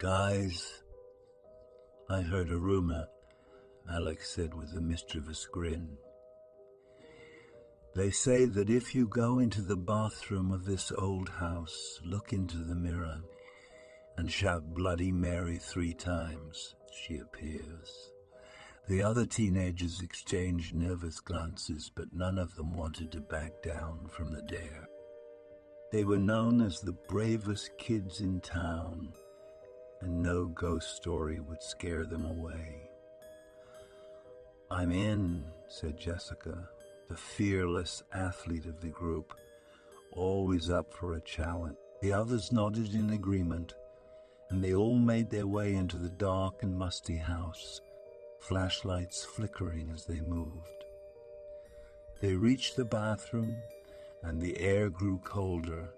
Guys, I heard a rumor, Alex said with a mischievous grin. They say that if you go into the bathroom of this old house, look into the mirror, and shout Bloody Mary 3 times, she appears. The other teenagers exchanged nervous glances, but none of them wanted to back down from the dare. They were known as the bravest kids in town, and no ghost story would scare them away. I'm in, said Jessica, the fearless athlete of the group, always up for a challenge. The others nodded in agreement, and they all made their way into the dark and musty house, flashlights flickering as they moved. They reached the bathroom, and the air grew colder.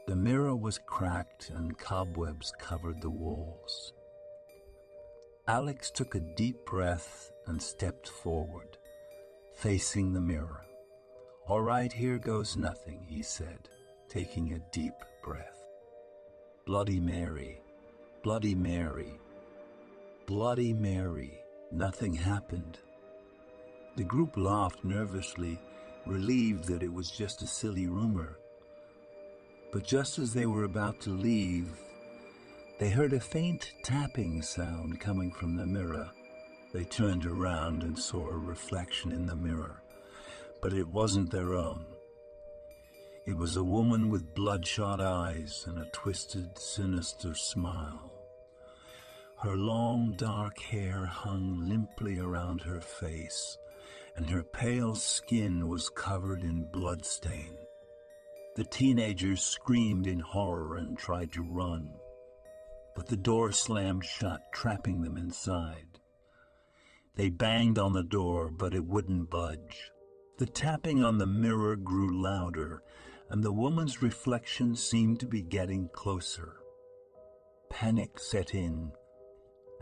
The mirror was cracked and cobwebs covered the walls. Alex took a deep breath and stepped forward, facing the mirror. All right, here goes nothing, he said, taking a deep breath. Bloody Mary, Bloody Mary, Bloody Mary. Nothing happened. The group laughed nervously, relieved that it was just a silly rumor. But just as they were about to leave, they heard a faint tapping sound coming from the mirror. They turned around and saw a reflection in the mirror, but it wasn't their own. It was a woman with bloodshot eyes and a twisted, sinister smile. Her long, dark hair hung limply around her face, and her pale skin was covered in bloodstain. The teenagers screamed in horror and tried to run, but the door slammed shut, trapping them inside. They banged on the door, but it wouldn't budge. The tapping on the mirror grew louder, and the woman's reflection seemed to be getting closer. Panic set in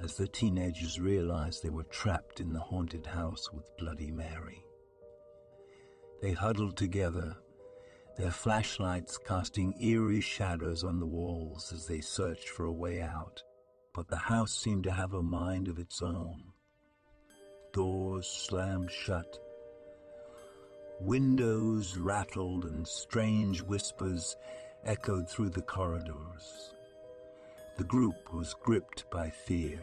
as the teenagers realized they were trapped in the haunted house with Bloody Mary. They huddled together, their flashlights casting eerie shadows on the walls as they searched for a way out. But the house seemed to have a mind of its own. Doors slammed shut, windows rattled, and strange whispers echoed through the corridors. The group was gripped by fear,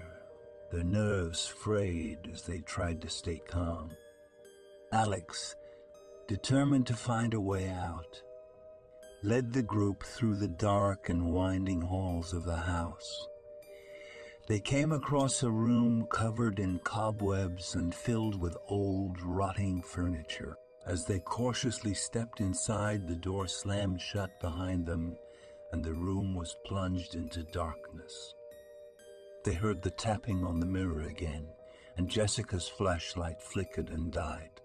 their nerves frayed as they tried to stay calm. Alex, determined to find a way out, led the group through the dark and winding halls of the house. They came across a room covered in cobwebs and filled with old, rotting furniture. As they cautiously stepped inside, the door slammed shut behind them, and the room was plunged into darkness. They heard the tapping on the mirror again, and Jessica's flashlight flickered and died.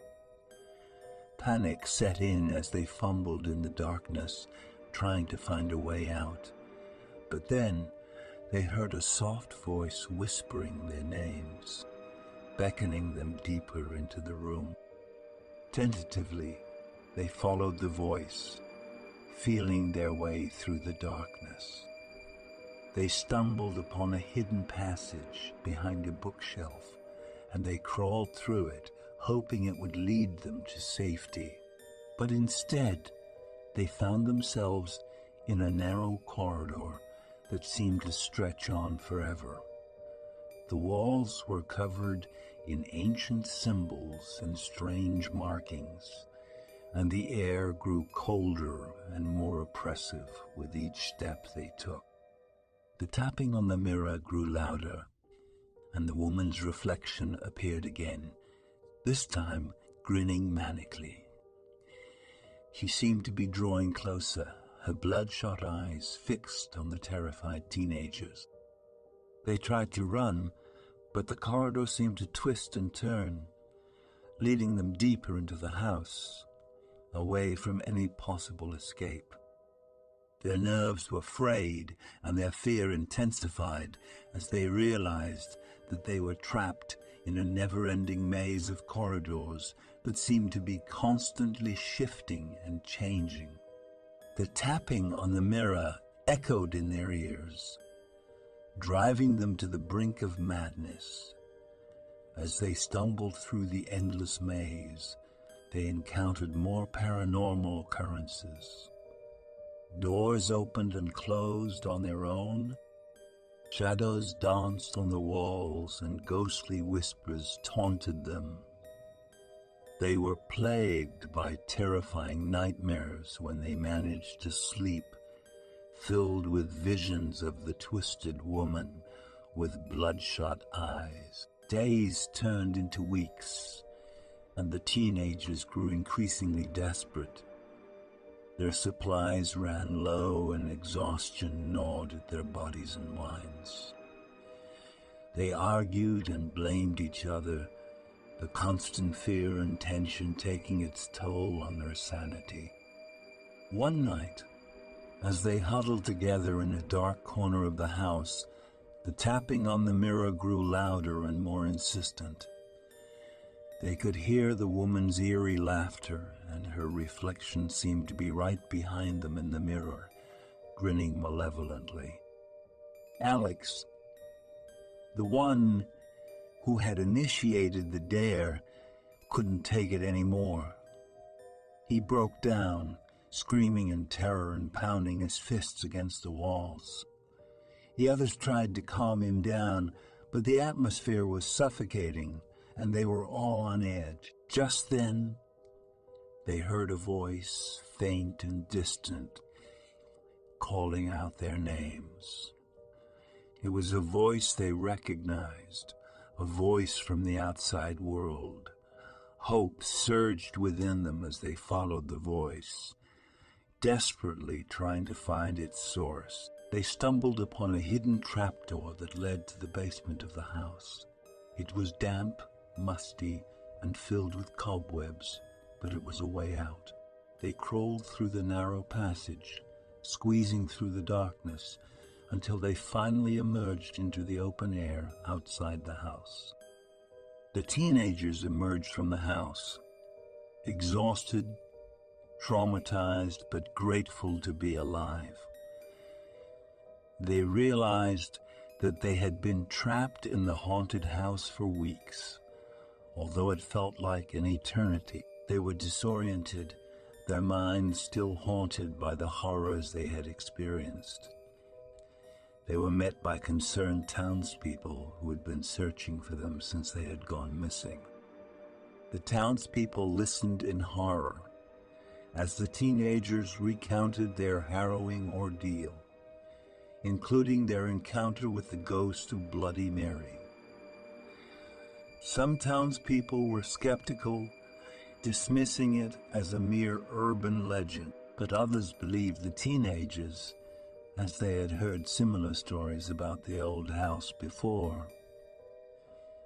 Panic set in as they fumbled in the darkness, trying to find a way out. But then they heard a soft voice whispering their names, beckoning them deeper into the room. Tentatively, they followed the voice, feeling their way through the darkness. They stumbled upon a hidden passage behind a bookshelf, and they crawled through it, hoping it would lead them to safety. But instead, they found themselves in a narrow corridor that seemed to stretch on forever. The walls were covered in ancient symbols and strange markings, and the air grew colder and more oppressive with each step they took. The tapping on the mirror grew louder, and the woman's reflection appeared again, this time grinning manically. She seemed to be drawing closer, her bloodshot eyes fixed on the terrified teenagers. They tried to run, but the corridor seemed to twist and turn, leading them deeper into the house, away from any possible escape. Their nerves were frayed, and their fear intensified as they realized that they were trapped in a never-ending maze of corridors that seemed to be constantly shifting and changing. The tapping on the mirror echoed in their ears. driving them to the brink of madness. As they stumbled through the endless maze, they encountered more paranormal occurrences. Doors opened and closed on their own. Shadows danced on the walls and ghostly whispers taunted them. They were plagued by terrifying nightmares when they managed to sleep, filled with visions of the twisted woman with bloodshot eyes. Days turned into weeks, and the teenagers grew increasingly desperate. Their supplies ran low and exhaustion gnawed at their bodies and minds. They argued and blamed each other, the constant fear and tension taking its toll on their sanity. One night, as they huddled together in a dark corner of the house, the tapping on the mirror grew louder and more insistent. They could hear the woman's eerie laughter, and her reflection seemed to be right behind them in the mirror, grinning malevolently. Alex, the one who had initiated the dare, couldn't take it anymore. He broke down, screaming in terror and pounding his fists against the walls. The others tried to calm him down, but the atmosphere was suffocating, and they were all on edge. Just then, they heard a voice, faint and distant, calling out their names. It was a voice they recognized, a voice from the outside world. Hope surged within them as they followed the voice, desperately trying to find its source. They stumbled upon a hidden trapdoor that led to the basement of the house. It was damp, musty, and filled with cobwebs, but it was a way out. They crawled through the narrow passage, squeezing through the darkness, until they finally emerged into the open air outside the house. The teenagers emerged from the house, exhausted, traumatized, but grateful to be alive. They realized that they had been trapped in the haunted house for weeks. Although it felt like an eternity, they were disoriented, their minds still haunted by the horrors they had experienced. They were met by concerned townspeople who had been searching for them since they had gone missing. The townspeople listened in horror as the teenagers recounted their harrowing ordeal, including their encounter with the ghost of Bloody Mary. Some townspeople were skeptical, dismissing it as a mere urban legend, but others believed the teenagers, as they had heard similar stories about the old house before.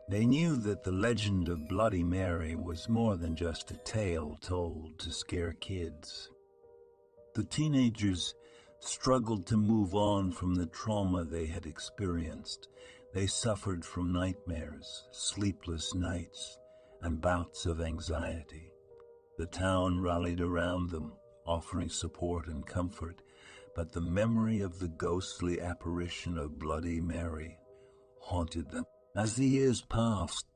They knew that the legend of Bloody Mary was more than just a tale told to scare kids. The teenagers struggled to move on from the trauma they had experienced. They suffered from nightmares, sleepless nights, and bouts of anxiety. The town rallied around them, offering support and comfort, but the memory of the ghostly apparition of Bloody Mary haunted them. As the years passed,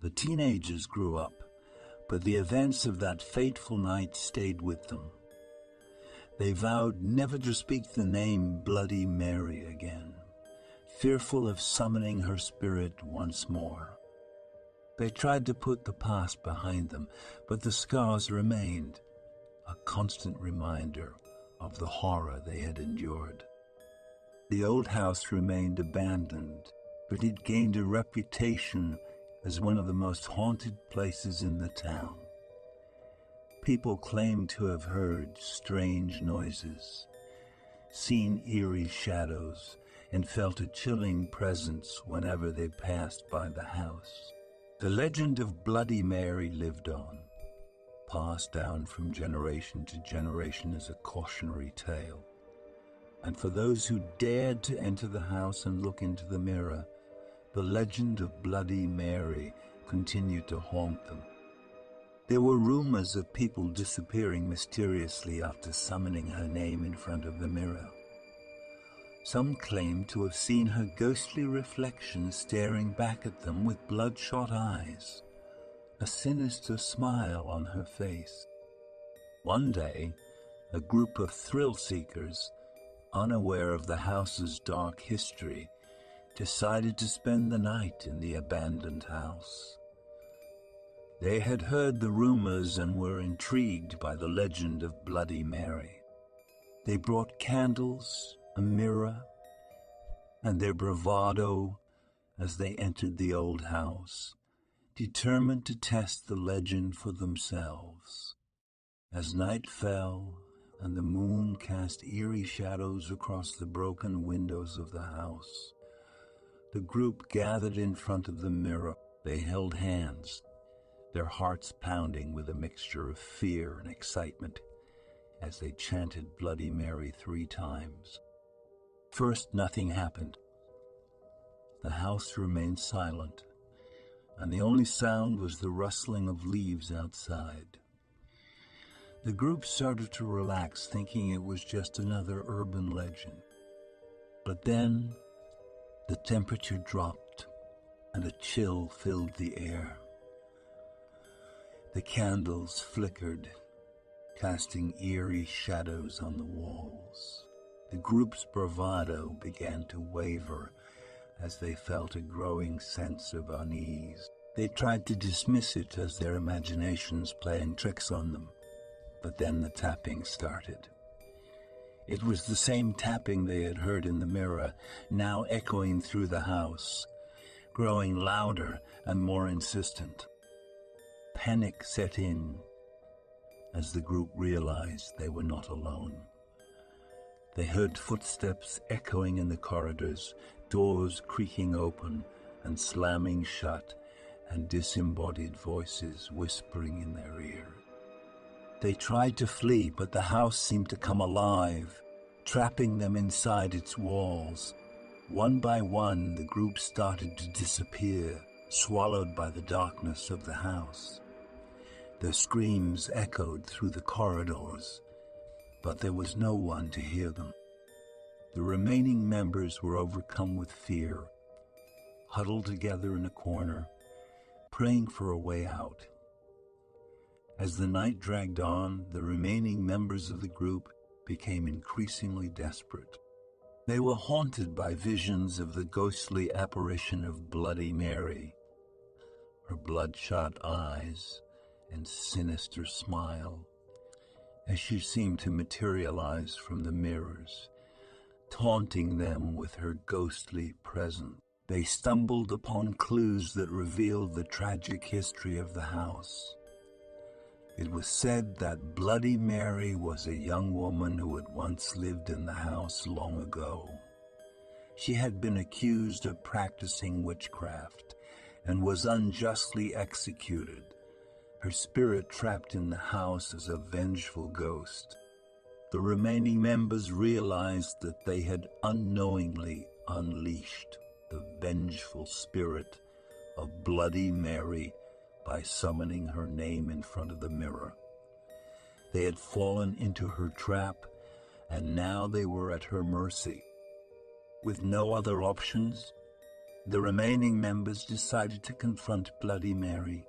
the teenagers grew up, but the events of that fateful night stayed with them. They vowed never to speak the name Bloody Mary again, fearful of summoning her spirit once more. They tried to put the past behind them, but the scars remained, a constant reminder of the horror they had endured. The old house remained abandoned, but it gained a reputation as one of the most haunted places in the town. People claimed to have heard strange noises, seen eerie shadows, and felt a chilling presence whenever they passed by the house. The legend of Bloody Mary lived on, passed down from generation to generation as a cautionary tale. And for those who dared to enter the house and look into the mirror, the legend of Bloody Mary continued to haunt them. There were rumors of people disappearing mysteriously after summoning her name in front of the mirror. Some claimed to have seen her ghostly reflection staring back at them with bloodshot eyes, a sinister smile on her face. One day, a group of thrill-seekers, unaware of the house's dark history, decided to spend the night in the abandoned house. They had heard the rumors and were intrigued by the legend of Bloody Mary. They brought candles, a mirror, and their bravado as they entered the old house, determined to test the legend for themselves. As night fell and the moon cast eerie shadows across the broken windows of the house, the group gathered in front of the mirror. They held hands, their hearts pounding with a mixture of fear and excitement as they chanted Bloody Mary 3 times. First, nothing happened. The house remained silent, and the only sound was the rustling of leaves outside. The group started to relax, thinking it was just another urban legend. But then, the temperature dropped, and a chill filled the air. The candles flickered, casting eerie shadows on the walls. The group's bravado began to waver as they felt a growing sense of unease. They tried to dismiss it as their imaginations playing tricks on them, but then the tapping started. It was the same tapping they had heard in the mirror, now echoing through the house, growing louder and more insistent. Panic set in as the group realized they were not alone. They heard footsteps echoing in the corridors, doors creaking open and slamming shut, and disembodied voices whispering in their ear. They tried to flee, but the house seemed to come alive, trapping them inside its walls. One by one, the group started to disappear, swallowed by the darkness of the house. Their screams echoed through the corridors, but there was no one to hear them. The remaining members were overcome with fear, huddled together in a corner, praying for a way out. As the night dragged on, the remaining members of the group became increasingly desperate. They were haunted by visions of the ghostly apparition of Bloody Mary, her bloodshot eyes and sinister smile, as she seemed to materialize from the mirrors, taunting them with her ghostly presence. They stumbled upon clues that revealed the tragic history of the house. It was said that Bloody Mary was a young woman who had once lived in the house long ago. She had been accused of practicing witchcraft and was unjustly executed, her spirit trapped in the house as a vengeful ghost. The remaining members realized that they had unknowingly unleashed the vengeful spirit of Bloody Mary by summoning her name in front of the mirror. They had fallen into her trap, and now they were at her mercy. With no other options, the remaining members decided to confront Bloody Mary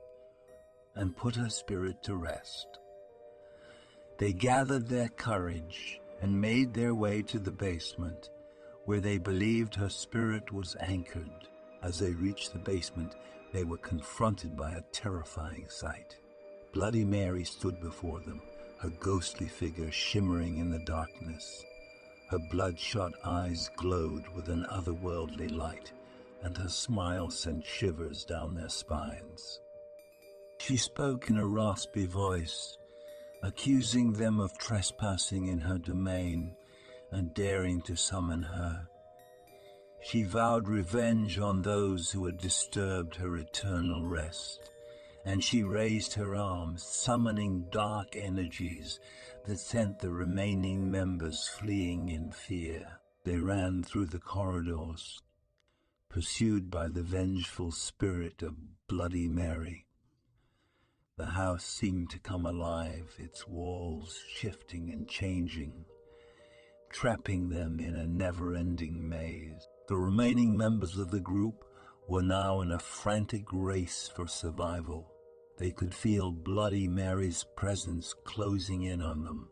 and put her spirit to rest. They gathered their courage and made their way to the basement, where they believed her spirit was anchored. As they reached the basement, they were confronted by a terrifying sight. Bloody Mary stood before them, her ghostly figure shimmering in the darkness. Her bloodshot eyes glowed with an otherworldly light, and her smile sent shivers down their spines. She spoke in a raspy voice, accusing them of trespassing in her domain and daring to summon her. She vowed revenge on those who had disturbed her eternal rest, and she raised her arms, summoning dark energies that sent the remaining members fleeing in fear. They ran through the corridors, pursued by the vengeful spirit of Bloody Mary. The house seemed to come alive, its walls shifting and changing, trapping them in a never-ending maze. The remaining members of the group were now in a frantic race for survival. They could feel Bloody Mary's presence closing in on them,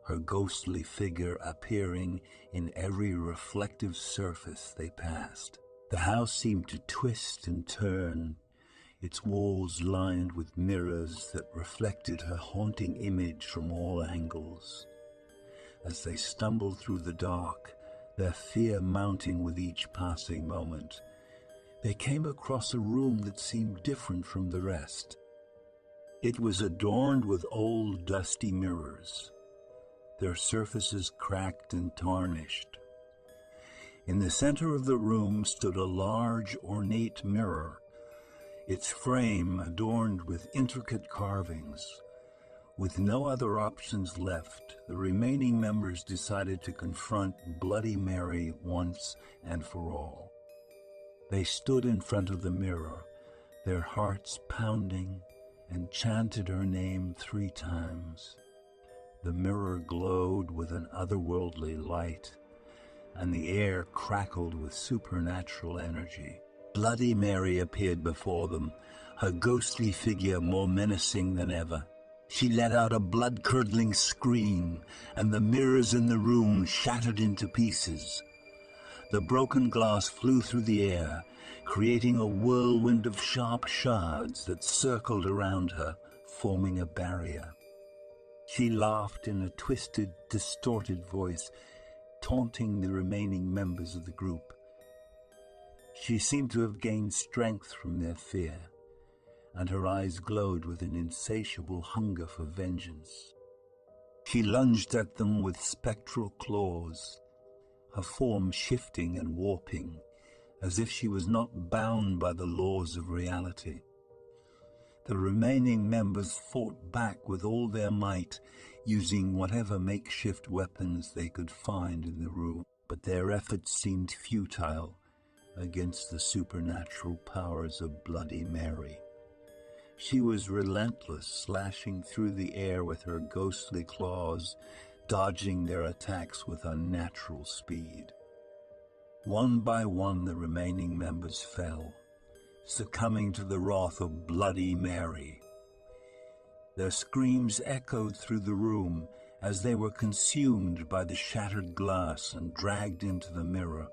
her ghostly figure appearing in every reflective surface they passed. The house seemed to twist and turn, its walls lined with mirrors that reflected her haunting image from all angles. As they stumbled through the dark, their fear mounting with each passing moment, they came across a room that seemed different from the rest. It was adorned with old, dusty mirrors, their surfaces cracked and tarnished. In the center of the room stood a large, ornate mirror, its frame adorned with intricate carvings. With no other options left, the remaining members decided to confront Bloody Mary once and for all. They stood in front of the mirror, their hearts pounding, and chanted her name 3 times. The mirror glowed with an otherworldly light, and the air crackled with supernatural energy. Bloody Mary appeared before them, her ghostly figure more menacing than ever. She let out a blood-curdling scream, and the mirrors in the room shattered into pieces. The broken glass flew through the air, creating a whirlwind of sharp shards that circled around her, forming a barrier. She laughed in a twisted, distorted voice, taunting the remaining members of the group. She seemed to have gained strength from their fear, and her eyes glowed with an insatiable hunger for vengeance. She lunged at them with spectral claws, her form shifting and warping, as if she was not bound by the laws of reality. The remaining members fought back with all their might, using whatever makeshift weapons they could find in the room, but their efforts seemed futile against the supernatural powers of Bloody Mary. She was relentless, slashing through the air with her ghostly claws, dodging their attacks with unnatural speed. One by one, the remaining members fell, succumbing to the wrath of Bloody Mary. Their screams echoed through the room as they were consumed by the shattered glass and dragged into the mirror,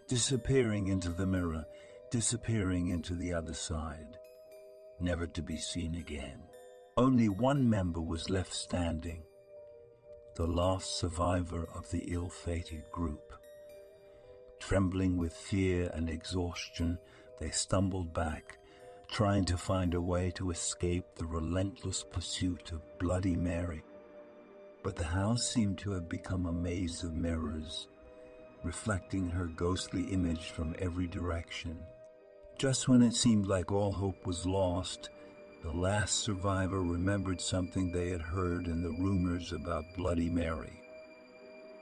disappearing into the mirror, disappearing into the other side, never to be seen again. Only one member was left standing, the last survivor of the ill-fated group. Trembling with fear and exhaustion, they stumbled back, trying to find a way to escape the relentless pursuit of Bloody Mary. But the house seemed to have become a maze of mirrors, reflecting her ghostly image from every direction. Just when it seemed like all hope was lost, the last survivor remembered something they had heard in the rumors about Bloody Mary.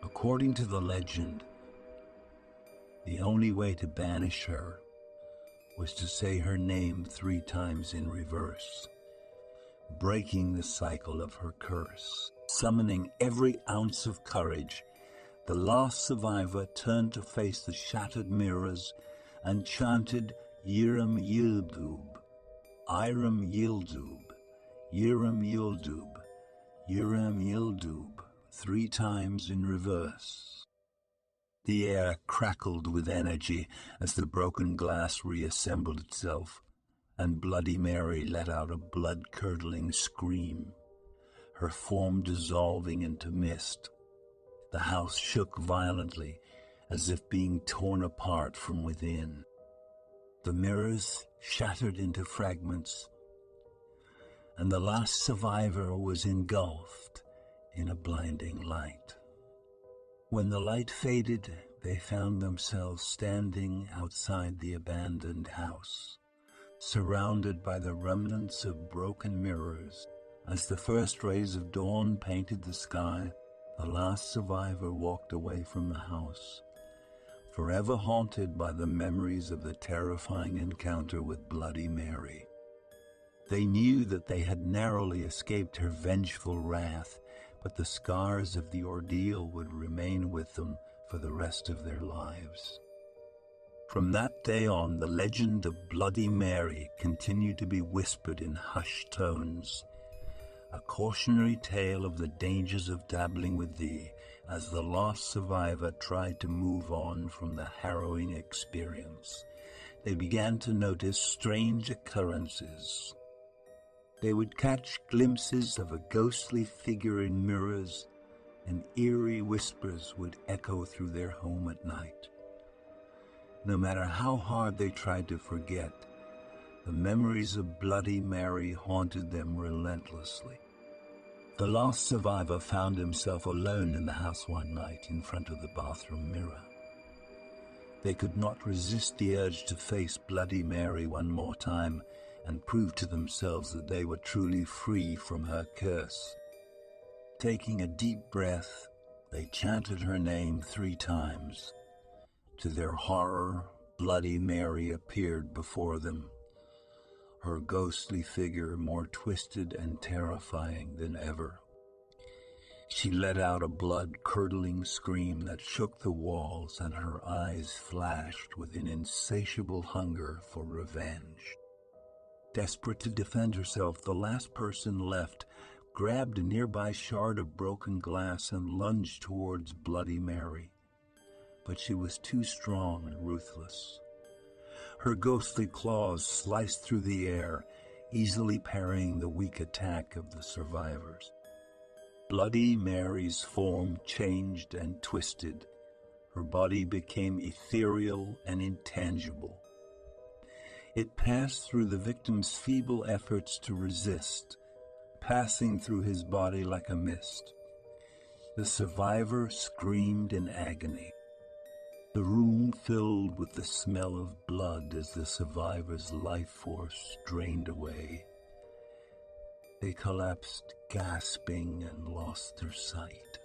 According to the legend, the only way to banish her was to say her name 3 times in reverse, breaking the cycle of her curse. Summoning every ounce of courage, the last survivor turned to face the shattered mirrors and chanted Yiram Yildub, Iram Yildub, Yiram Yildub, Yiram Yildub, 3 times in reverse. The air crackled with energy as the broken glass reassembled itself, and Bloody Mary let out a blood-curdling scream, her form dissolving into mist. The house shook violently, as if being torn apart from within. The mirrors shattered into fragments, and the last survivor was engulfed in a blinding light. When the light faded, they found themselves standing outside the abandoned house, surrounded by the remnants of broken mirrors. As the first rays of dawn painted the sky, the last survivor walked away from the house, forever haunted by the memories of the terrifying encounter with Bloody Mary. They knew that they had narrowly escaped her vengeful wrath, but the scars of the ordeal would remain with them for the rest of their lives. From that day on, the legend of Bloody Mary continued to be whispered in hushed tones, a cautionary tale of the dangers of dabbling with thee as the lost survivor tried to move on from the harrowing experience. They began to notice strange occurrences. They would catch glimpses of a ghostly figure in mirrors, and eerie whispers would echo through their home at night. No matter how hard they tried to forget, the memories of Bloody Mary haunted them relentlessly. The lost survivor found himself alone in the house one night in front of the bathroom mirror. They could not resist the urge to face Bloody Mary one more time and prove to themselves that they were truly free from her curse. Taking a deep breath, they chanted her name 3 times. To their horror, Bloody Mary appeared before them, her ghostly figure more twisted and terrifying than ever. She let out a blood-curdling scream that shook the walls, and her eyes flashed with an insatiable hunger for revenge. Desperate to defend herself, the last person left grabbed a nearby shard of broken glass and lunged towards Bloody Mary. But she was too strong and ruthless. Her ghostly claws sliced through the air, easily parrying the weak attack of the survivors. Bloody Mary's form changed and twisted. Her body became ethereal and intangible. It passed through the victim's feeble efforts to resist, passing through his body like a mist. The survivor screamed in agony. The room filled with the smell of blood as the survivor's life force drained away. They collapsed, gasping, and lost their sight.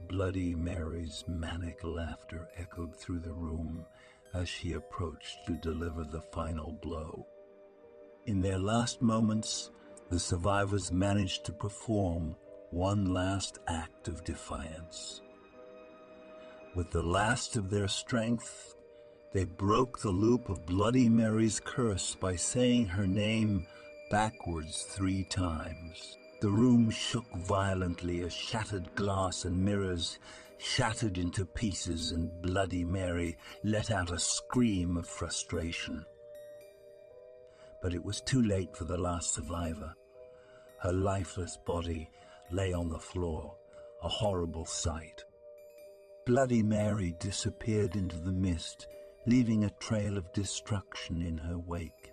Bloody Mary's manic laughter echoed through the room as she approached to deliver the final blow. In their last moments, the survivors managed to perform one last act of defiance. With the last of their strength, they broke the loop of Bloody Mary's curse by saying her name backwards 3 times. The room shook violently as shattered glass and mirrors shattered into pieces, and Bloody Mary let out a scream of frustration. But it was too late for the last survivor. Her lifeless body lay on the floor, a horrible sight. Bloody Mary disappeared into the mist, leaving a trail of destruction in her wake.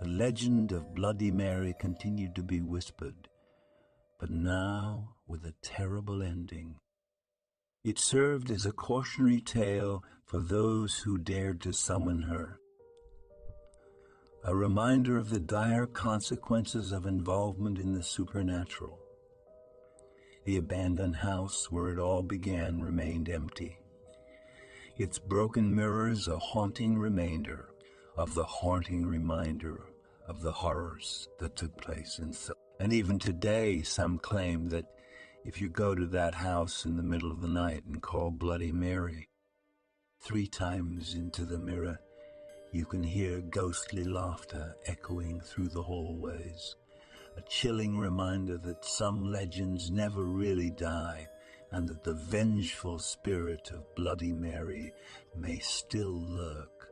The legend of Bloody Mary continued to be whispered, but now with a terrible ending. It served as a cautionary tale for those who dared to summon her, a reminder of the dire consequences of involvement in the supernatural. The abandoned house where it all began remained empty, its broken mirrors a haunting reminder of the horrors that took place inside. And even today, some claim that if you go to that house in the middle of the night and call Bloody Mary 3 times into the mirror, you can hear ghostly laughter echoing through the hallways, a chilling reminder that some legends never really die, and that the vengeful spirit of Bloody Mary may still lurk,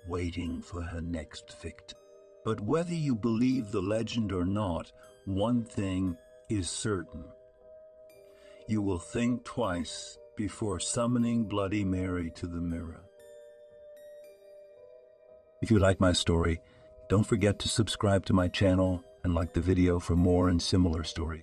waiting for her next victim. But whether you believe the legend or not, one thing is certain. You will think twice before summoning Bloody Mary to the mirror. If you like my story, don't forget to subscribe to my channel and like the video for more and similar stories.